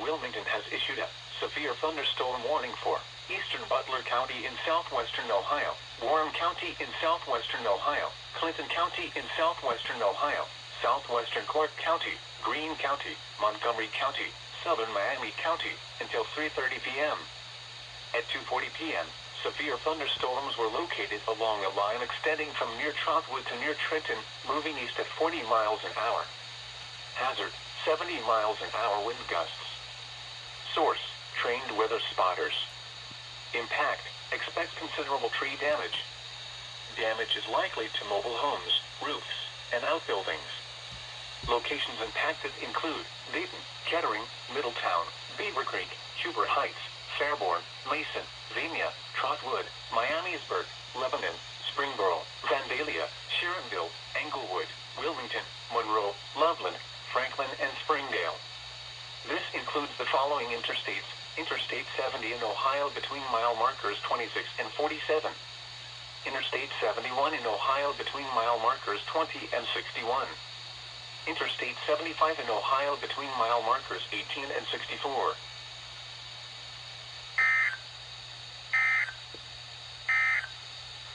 Wilmington has issued a severe thunderstorm warning for eastern Butler County in southwestern Ohio, Warren County in southwestern Ohio, Clinton County in southwestern Ohio, southwestern Clark County, Greene County, Montgomery County, southern Miami County, until 3:30 p.m. At 2:40 p.m., severe thunderstorms were located along a line extending from near Trotwood to near Trenton, moving east at 40 miles an hour. Hazard, 70 miles an hour wind gusts. Source, trained weather spotters. Impact, expect considerable tree damage. Damage is likely to mobile homes, roofs, and outbuildings. Locations impacted include Dayton, Kettering, Middletown, Beaver Creek, Huber Heights, Fairborn, Mason, Xenia, Trotwood, Miamisburg, Lebanon, Springboro, Vandalia, Sharonville, Englewood, Wilmington, Monroe, Loveland, Franklin, and Springdale. This includes the following interstates: Interstate 70 in Ohio between mile markers 26 and 47. Interstate 71 in Ohio between mile markers 20 and 61. Interstate 75 in Ohio between mile markers 18 and 64.